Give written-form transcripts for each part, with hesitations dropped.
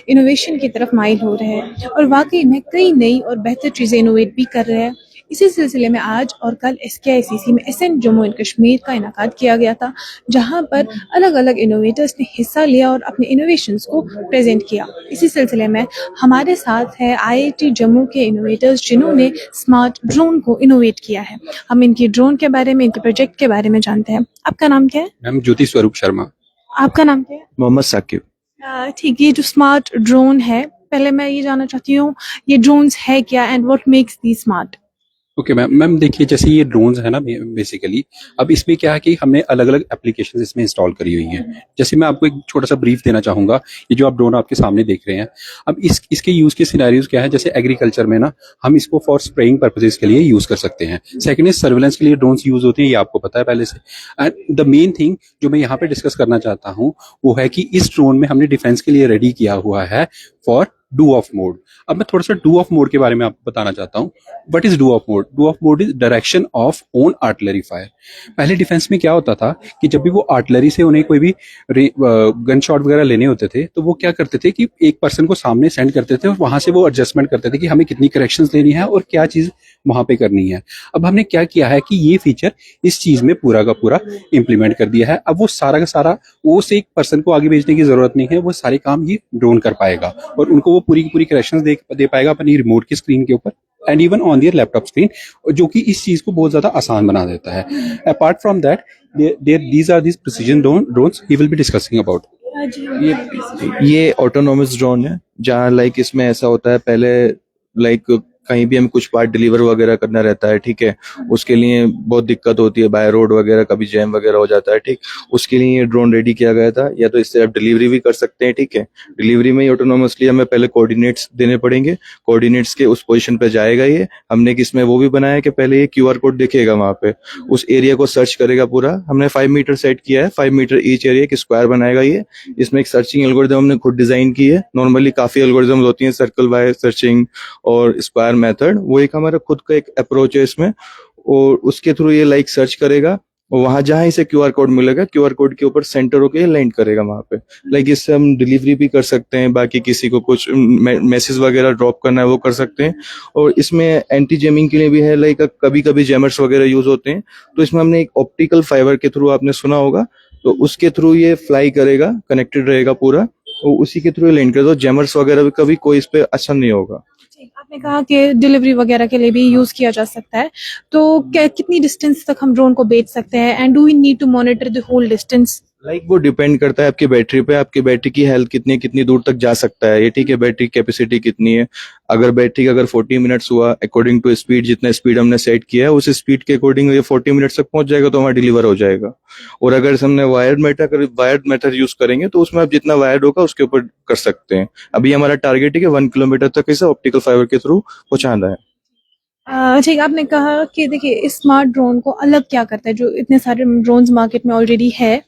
Innovation की तरफ mile हो रहे हैं और वाकई में कई नई और बेहतर चीज़ें इनोवेट भी कर रहे हैं। इसी सिलसिले में आज और कल SKICC में एसएन जम्मू एंड कश्मीर का इनाकाद किया गया था, जहां पर अलग अलग इनोवेटर्स ने हिस्सा लिया और अपने इनोवेशंस को प्रेजेंट किया। इसी सिलसिले में हमारे साथ है IIT जम्मू के इनोवेटर्स, जिन्होंने स्मार्ट ड्रोन को इनोवेट किया है। हम इनकी ड्रोन के बारे में, इनके प्रोजेक्ट के बारे में जानते हैं। आपका नाम क्या है? मैम ज्योति स्वरूप शर्मा। आपका नाम क्या है? मोहम्मद साकिब। ठीक, ये जो स्मार्ट ड्रोन है, पहले मैं ये जानना चाहती हूँ, ये ड्रोन्स है क्या and what makes the smart? Okay ma'am देखिए, जैसे ये ड्रोन्स है ना बेसिकली, अब इसमें क्या है कि हमने अलग अलग एप्लीकेशंस इसमें इंस्टॉल करी हुई हैं। जैसे मैं आपको एक छोटा सा ब्रीफ देना चाहूंगा। ये जो आप ड्रोन आपके सामने देख रहे हैं, अब इसके यूज के सिनेरियोज क्या है। जैसे एग्रीकल्चर में ना हम इसको फॉर स्प्रेइंग पर्पसेस के लिए यूज कर सकते हैं। सेकंड इज सर्वेलेंस के लिए ड्रोन्स यूज होते हैं, ये आपको पता है पहले से। एंड द मेन थिंग जो मैं यहाँ पे डिस्कस करना चाहता हूँ वो है कि इस ड्रोन में हमने डिफेंस के लिए रेडी किया हुआ है फॉर डू ऑफ मोड। अब मैं थोड़ा सा डू ऑफ मोड के बारे में आपको बताना चाहता हूँ। What is do of mode? Do of mode is direction of own artillery fire. पहले डिफेंस में क्या होता था कि जब भी वो आर्टिलरी से उन्हें कोई भी गन शॉट वगैरह लेने होते थे तो वो क्या करते थे कि एक पर्सन को सामने सेंड करते थे और वहां से वो एडजस्टमेंट करते थे कि हमें कितनी करेक्शंस लेनी है और क्या चीज वहां पे करनी है। अब हमने क्या किया है कि ये फीचर इस चीज में पूरा का पूरा इंप्लीमेंट कर दिया है। अब वो सारा का सारा वो से एक पर्सन को आगे भेजने की जरूरत नहीं है, वो सारे काम ही ड्रोन कर पाएगा और उनको वो पूरी की पूरी करेक्शंस दे पाएगा अपनी रिमोट की स्क्रीन के ऊपर and even on their laptop screen, जो कि इस चीज को बहुत ज्यादा आसान बना देता है। Apart from that these are these precision drones he will be discussing about। ये ऑटोनोमस ड्रोन है, जहाँ लाइक इसमें ऐसा होता है, पहले लाइक कहीं भी हमें कुछ पार्ट डिलीवर वगैरह करना रहता है, ठीक है, उसके लिए बहुत दिक्कत होती है, बाय रोड वगैरह कभी जैम वगैरह हो जाता है, ठीक, उसके लिए ये ड्रोन रेडी किया गया था। या तो इससे आप डिलीवरी भी कर सकते हैं, ठीक है, डिलीवरी में ही ऑटोनोमसली हमें पहले कोऑर्डिनेट्स देने पड़ेंगे, कोऑर्डिनेट्स के उस पोजीशन पे जाएगा ये। हमने किसमें वो भी बनाया कि पहले ये QR कोड दिखेगा वहां पे, उस एरिया को सर्च करेगा पूरा। हमने 5 मीटर सेट किया है, 5 मीटर ईच एरिया की स्क्वायर बनाएगा ये। इसमें एक सर्चिंग एल्गोरिथम हमने खुद डिजाइन की है। नॉर्मली काफी एल्गोरिथम्स होती हैं, सर्कल बाय सर्चिंग और स्क्वायर मेथड, वो एक हमारा खुद का एक अप्रोच है इसमें। और उसके थ्रू ये लाइक सर्च करेगा और वहां जहां इसे QR कोड मिलेगा, QR कोड के ऊपर सेंटर होके लैंड करेगा वहां पे। लाइक इससे हम डिलीवरी भी कर सकते हैं, बाकी किसी को कुछ मैसेज वगैरह ड्रॉप करना है वो कर सकते हैं। और इसमें एंटी जैमिंग के लिए भी है, लाइक कभी कभी जैमर्स वगैरह यूज होते हैं, तो इसमें हमने एक ऑप्टिकल फाइबर के थ्रू, आपने सुना होगा, तो उसके थ्रू ये फ्लाई करेगा, कनेक्टेड रहेगा पूरा, और उसी के थ्रू लैंड करेगा। तो जैमर्स वगैरह भी कभी कोई इस पे असर नहीं होगा। आपने कहा कि डिलीवरी वगैरह के लिए भी यूज किया जा सकता है, तो क्या कितनी डिस्टेंस तक हम ड्रोन को बेच सकते हैं and do we need to monitor the whole distance? Like वो डिपेंड करता है आपकी बैटरी पे, आपकी बैटरी की हेल्थ कितनी दूर तक जा सकता है ये, ठीक है, बैटरी कैपेसिटी कितनी है। अगर बैटरी अगर 40 मिनट्स हुआ अकॉर्डिंग टू स्पीड, जितना स्पीड हमने सेट किया है उस स्पीड के अकॉर्डिंग ये 40 मिनट्स तक पहुंच जाएगा तो हमारा डिलीवर हो जाएगा। और अगर हमने वायर्ड मेथड यूज करेंगे तो उसमें आप जितना वायर्ड होगा उसके ऊपर कर सकते हैं। अभी हमारा टारगेट है कि 1 किलोमीटर तक इसे ऑप्टिकल फाइबर के थ्रू पहुंचाना है। ठीक, आपने कहा कि देखिए इस स्मार्ट ड्रोन को अलग क्या करता है, जो इतने सारे ड्रोन्स मार्केट में ऑलरेडी है,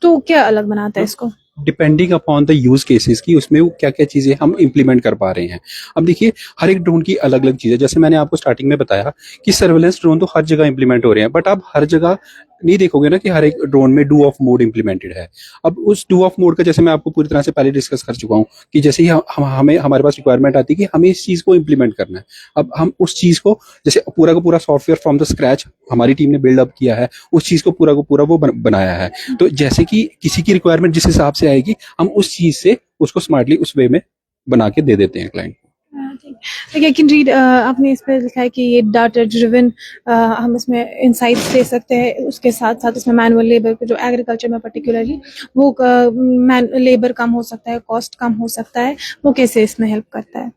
तो क्या अलग बनाता है इसको? Depending upon the use cases की उसमें वो क्या क्या चीजें हम इंप्लीमेंट कर पा रहे हैं। अब देखिए हर एक ड्रोन की अलग अलग चीज है। जैसे मैंने आपको स्टार्टिंग में बताया कि सर्वेलेंस ड्रोन तो हर जगह इंप्लीमेंट हो रहे हैं, बट आप हर जगह नहीं देखोगे ना कि हर एक ड्रोन में डू ऑफ मोड इंप्लीमेंटेड है। अब उस डू ऑफ मोड का जैसे मैं आपको पूरी तरह से पहले डिस्कस कर चुका हूँ कि जैसे ही हमें हमारे पास रिक्वायरमेंट आती है कि हमें इस चीज को इंप्लीमेंट करना है। अब हम उस चीज को जैसे पूरा का पूरा सॉफ्टवेयर फ्रॉम द स्क्रैच हमारी टीम ने बिल्ड अप किया है, उस चीज को पूरा का पूरा वो बनाया है। तो जैसे कि किसी की रिक्वायरमेंट जिस हिसाब से आएगी हम उस चीज से उसको स्मार्टली उस वे में बना के दे देते हैं क्लाइंट को। आई कैन रीड, आपने इस पे लिखा है कि ये डाटा ड्रिवन, हम इसमें इंसाइट्स दे सकते हैं, उसके साथ साथ इसमें मैनुअल लेबर जो एग्रीकल्चर में पर्टिकुलरली वो लेबर कम हो सकता है, कॉस्ट कम हो सकता है, वो कैसे इसमें हेल्प करता है?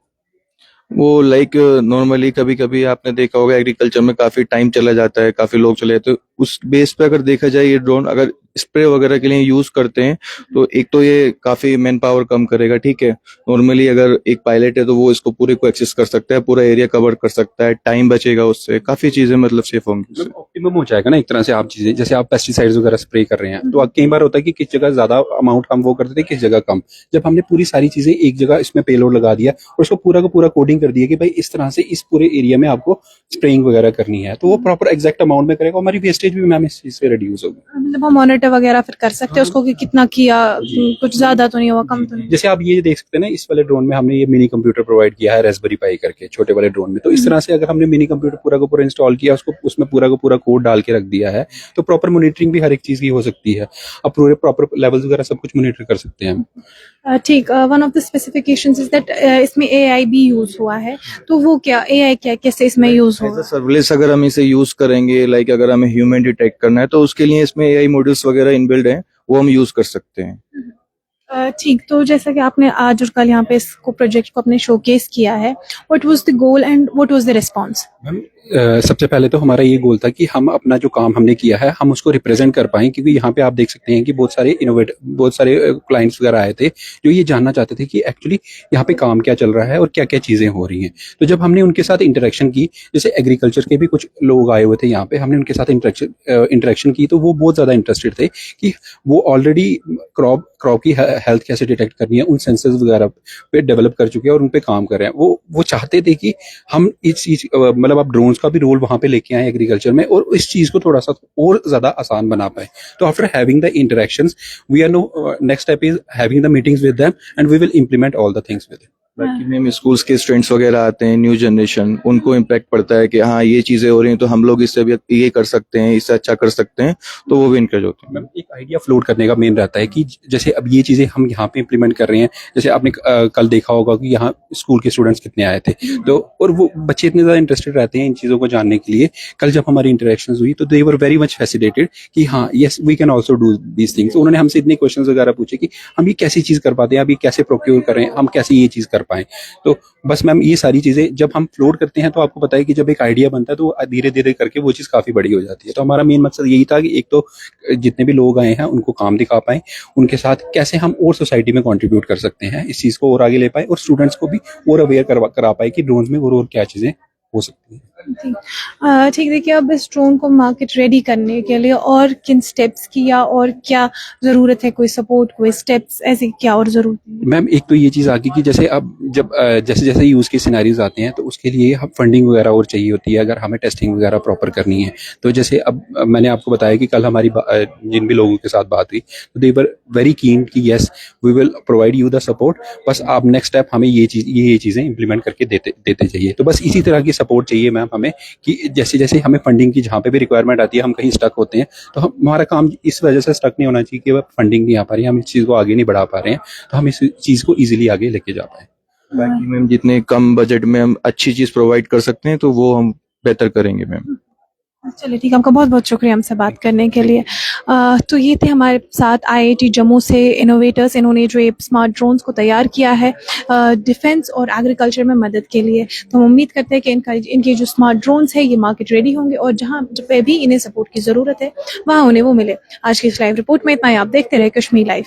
वो लाइक नॉर्मली कभी कभी आपने देखा होगा एग्रीकल्चर में काफी टाइम चला जाता है, काफी लोग चले जाते हैं, तो उस बेस पे अगर देखा जाए ये ड्रोन अगर स्प्रे वगैरह के लिए यूज करते हैं तो एक तो ये काफी मैन पावर कम करेगा, ठीक है। नॉर्मली अगर एक पायलट है तो वो इसको पूरे को एक्सेस कर सकता है, पूरा एरिया कवर कर सकता है, टाइम बचेगा उससे, काफी चीजें मतलब सेफ होंगी। ऑप्टिमम हो जाएगा ना एक तरह से। आप चीजें जैसे आप पेस्टिसाइड्स वगैरह स्प्रे कर रहे हैं तो कई बार होता है कि किस जगह ज्यादा अमाउंट हम वो करते थे, किस जगह कम। जब हमने पूरी सारी चीजें एक जगह इसमें पेलोड लगा दिया और उसको पूरा का पूरा कोडिंग कर दिया कि भाई इस तरह से इस पूरे एरिया में आपको स्प्रेइंग वगैरह करनी है, तो वो प्रॉपर एग्जैक्ट अमाउंट में करेगा, हमारी वेस्टेज वेस्टेज भी मैम इस चीज से रिड्यूस होगी। मतलब हम मॉनिटर वगैरह फिर कर सकते हैं उसको कि कितना किया, कुछ ज्यादा तो नहीं हुआ, कम तो नहीं। जैसे आप ये देख सकते हैं ना, इस वाले ड्रोन में हमने ये मिनी कंप्यूटर प्रोवाइड किया है रेस्पबेरी पाई करके, छोटे वाले ड्रोन में। तो इस तरह से अगर हमने मिनी कंप्यूटर पूरा का पूरा इंस्टॉल किया, उसको उसमें पूरा का पूरा कोड डाल के रख दिया है, तो प्रॉपर मॉनिटरिंग भी हर एक चीज की हो सकती है। अब पूरे प्रॉपर लेवल्स वगैरह सब कुछ मॉनिटर कर सकते हैं हम। ठीक, one of the specifications is that इसमें एआई भी यूज हुआ है, तो वो क्या एआई क्या कैसे इसमें यूज एज अ होगा? सर्विलेंस अगर हम इसे यूज करेंगे, लाइक अगर हमें ह्यूमन डिटेक्ट करना है तो उसके लिए इसमें एआई मॉड्यूल्स वगैरह इनबिल्ड हैं, वो हम यूज कर सकते हैं। ठीक, तो जैसा कि आपने आज और कल यहाँ पे इसको प्रोजेक्ट को अपने शोकेस किया है, what was the goal and what was the response? Ma'am सबसे पहले तो हमारा ये गोल था कि हम अपना जो काम हमने किया है हम उसको रिप्रेजेंट कर पाएं, क्योंकि यहाँ पे आप देख सकते हैं कि बहुत सारे क्लाइंट्स वगैरह आए थे जो ये जानना चाहते थे कि एक्चुअली यहाँ पे काम क्या चल रहा है और क्या क्या चीज़ें हो रही हैं। तो जब हमने उनके साथ इंटरेक्शन की, जैसे एग्रीकल्चर के भी कुछ लोग आए हुए थे यहाँ पे, हमने उनके साथ इंटरेक्शन की, तो वो बहुत ज़्यादा इंटरेस्टेड थे कि वो ऑलरेडी क्रॉप की हेल्थ कैसे डिटेक्ट करनी है उन सेंसर्स वगैरह पे डेवलप कर चुके हैं और उन पे काम कर रहे हैं। वो चाहते थे कि हम इस चीज़ मतलब आप ड्रोन्स का भी रोल वहाँ पे लेके आए एग्रीकल्चर में और इस चीज़ को थोड़ा सा और ज़्यादा आसान बना पाए। तो after having the interactions we are no next step is having the meetings with them and we will implement all the things with them. बाकी मैम स्कूल्स के स्टूडेंट्स वगैरह आते हैं, न्यू जनरेशन, उनको इम्पैक्ट पड़ता है कि हाँ ये चीजें हो रही हैं तो हम लोग इससे भी ये कर सकते हैं, इससे अच्छा कर सकते हैं, तो वो भी इनकरेज होते हैं। मैम एक आइडिया फ्लोट करने का मेन रहता है कि जैसे अब ये चीज़ें हम यहाँ पे इम्प्लीमेंट कर रहे हैं, जैसे आपने कल देखा होगा कि यहाँ स्कूल के स्टूडेंट्स कितने आए थे, तो और वो बच्चे इतने ज़्यादा इंटरेस्टेड रहते हैं इन चीज़ों को जानने के लिए। कल जब हमारी इंटरेक्शन हुई तो they were very much fascinated कि हाँ yes we can also do these things. उन्होंने हमसे इतने क्वेश्चन वगैरह पूछे कि हम ये कैसी चीज़ कर पाते हैं, अब ये कैसे प्रोक्योर करें, हम कैसे ये चीज़ कर पाएं। तो बस मैम ये सारी चीज़ें जब हम फ्लोट करते हैं तो आपको पता है कि जब एक आइडिया बनता है तो धीरे धीरे करके वो चीज़ काफ़ी बड़ी हो जाती है। तो हमारा मेन मकसद यही था कि एक तो जितने भी लोग आए हैं उनको काम दिखा पाएं, उनके साथ कैसे हम और सोसाइटी में कंट्रीब्यूट कर सकते हैं, इस चीज़ को और आगे ले पाए और स्टूडेंट्स को भी और अवेयर करा पाए कि ड्रोन्स में और क्या चीज़ें हो सकती हैं। ठीक, देखिए अब इस ड्रोन को मार्केट रेडी करने के लिए और किन स्टेप्स की या और क्या ज़रूरत है, कोई सपोर्ट, कोई स्टेप्स ऐसे क्या और ज़रूरत है? मैम एक तो ये चीज़ आ गई कि जैसे अब जब जैसे जैसे यूज़ के सिनेरियोज आते हैं तो उसके लिए हम फंडिंग वगैरह और चाहिए होती है, अगर हमें टेस्टिंग वगैरह प्रॉपर करनी है। तो जैसे अब मैंने आपको बताया कि कल हमारी जिन भी लोगों के साथ बात हुई तो दे वर वेरी कीन कि yes we will provide you the support, बस आप नेक्स्ट स्टेप हमें ये चीज़ें इंप्लीमेंट करके देते चाहिए। तो बस इसी तरह की सपोर्ट चाहिए मैम हमें कि जैसे जैसे हमें फंडिंग की जहाँ पे भी रिक्वायरमेंट आती है, हम कहीं स्टक होते हैं तो हमारा काम इस वजह से स्टक नहीं होना चाहिए कि फंडिंग नहीं आ पा रही है, हम इस चीज़ को आगे नहीं बढ़ा पा रहे हैं, तो हम इस चीज़ को ईजिली आगे लेके जा पाए। बाकी मैम जितने कम बजट में हम अच्छी चीज प्रोवाइड कर सकते हैं तो वो हम बेहतर करेंगे मैम। चलिए ठीक है, आपका बहुत बहुत शुक्रिया हमसे बात करने के लिए। तो ये थे हमारे साथ आईआईटी जम्मू से इनोवेटर्स, इन्होंने जो ये स्मार्ट ड्रोन्स को तैयार किया है डिफेंस और एग्रीकल्चर में मदद के लिए। तो हम उम्मीद करते हैं कि इनके जो स्मार्ट ड्रोन्स है ये मार्केट रेडी होंगे और जहाँ पे भी इन्हें सपोर्ट की ज़रूरत है वहाँ उन्हें वो मिले। आज की इस लाइव रिपोर्ट में इतना ही, आप देखते रहे कश्मीर लाइव।